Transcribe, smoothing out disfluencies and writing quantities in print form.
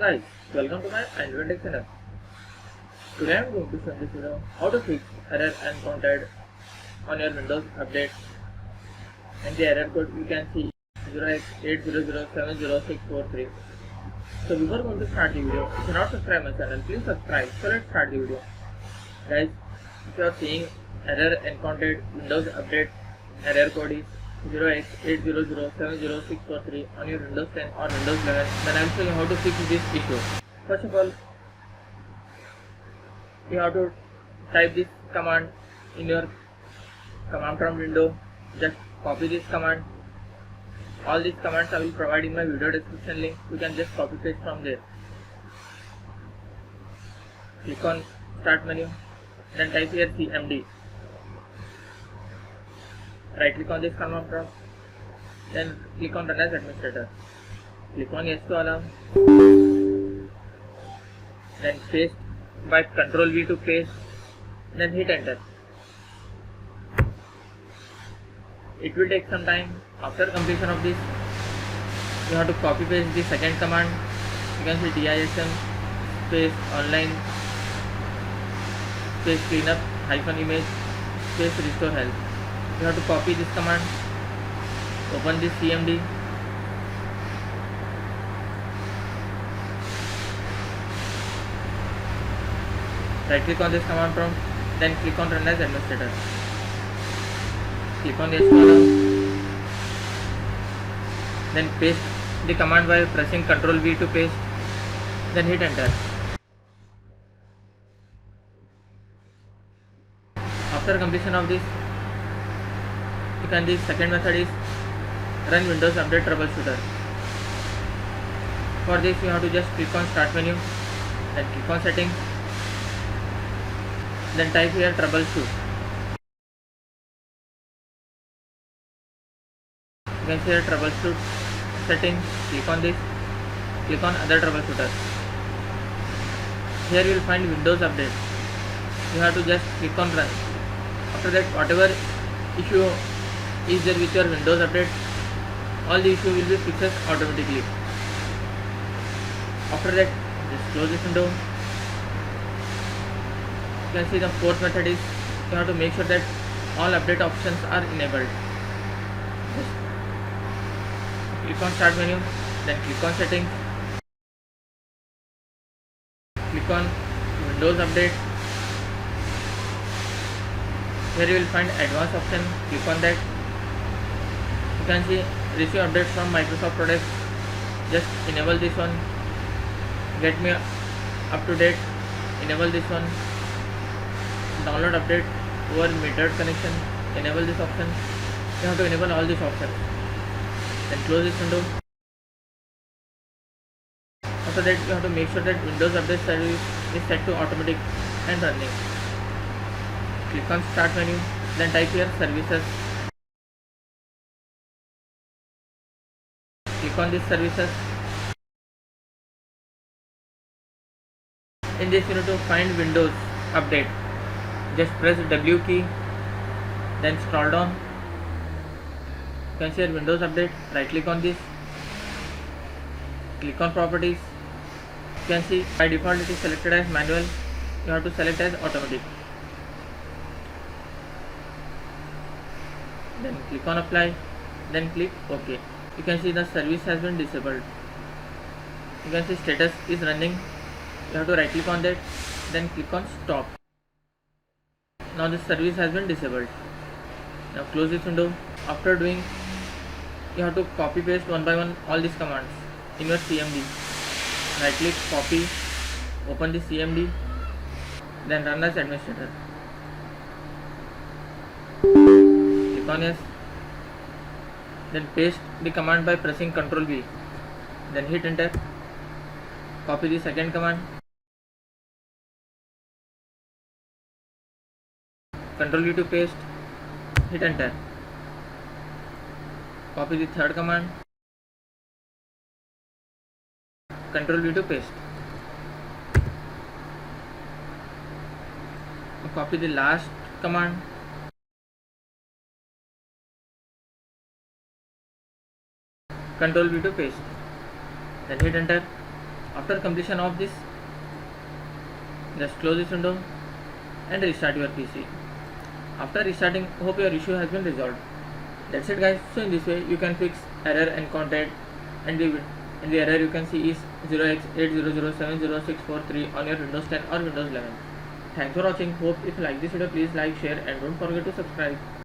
Guys, welcome to my Encountred channel. Today I am going to show in this video how to fix error encountered on your Windows update, and the error code you can see 0x80070643. So before going to start the video, if you are not subscribed my channel, please subscribe. So let's start the video. Guys, if you are seeing error encountered Windows update, error code is 0x80070643 on your Windows 10 or Windows 11, then I will show you how to fix this issue. First of all, you have to type this command in your command prompt window. Just copy this command. All these commands I will provide in my video description link. You can just copy paste from there. Click on start menu, then type here cmd. Right click on this command prompt, then click on run as administrator. Click on yes to allow, then paste by Ctrl V to paste, then hit enter. It will take some time. After completion of this, you have to copy paste the second command. You can see DISM space online space cleanup -image space RestoreHealth. You have to copy this command, open this cmd, right click on this command prompt, then click on run as administrator. Click on yes to allow, then paste the command by pressing Ctrl V to paste, then hit enter. After completion of this, the second method is run Windows Update Troubleshooter. For this, you have to just click on start menu, then click on settings, then type here troubleshoot. You can see here troubleshoot settings. Click on this, click on other troubleshooter. Here you will find Windows Update. You have to just click on run. After that, whatever issue is there with your Windows update, all the issue will be fixed automatically. After that, just close this window. You can see the fourth method is you have to make sure that all update options are enabled. Just click on start menu, then click on settings, click on Windows update. Here you will find advanced option. Click on that. You can see receive updates from Microsoft products. Just enable this one. Get me up to date. Enable this one. Download update over metered connection. Enable this option. You have to enable all these options. Then close this window. After that, you have to make sure that Windows Update service is set to automatic and running. Click on start menu, then type here services. Click on this services. In this, you need to find Windows Update. Just press W key, then scroll down. You can see here Windows Update. Right click on this. Click on properties. You can see by default it is selected as manual. You have to select as automatic. Then click on apply, then click OK. You can see the service has been disabled. You can see status is running. You have to right click on that, then click on stop. Now this service has been disabled. Now close this window. After doing, you have to copy paste one by one all these commands in your cmd. Right click, copy, open the cmd, then run as administrator. Click on yes, then paste the command by pressing Ctrl V, then hit enter. Copy the second command, Ctrl V to paste, hit enter. Copy the third command, Ctrl V to paste. Copy the last command, Ctrl V to paste. Then hit enter. After completion of this, just close this window and restart your PC. After restarting, hope your issue has been resolved. That's it guys. So in this way you can fix error Encountred, and the error you can see is 0x80070643 on your Windows 10 or Windows 11. Thanks for watching. Hope if you like this video, please like, share and don't forget to subscribe.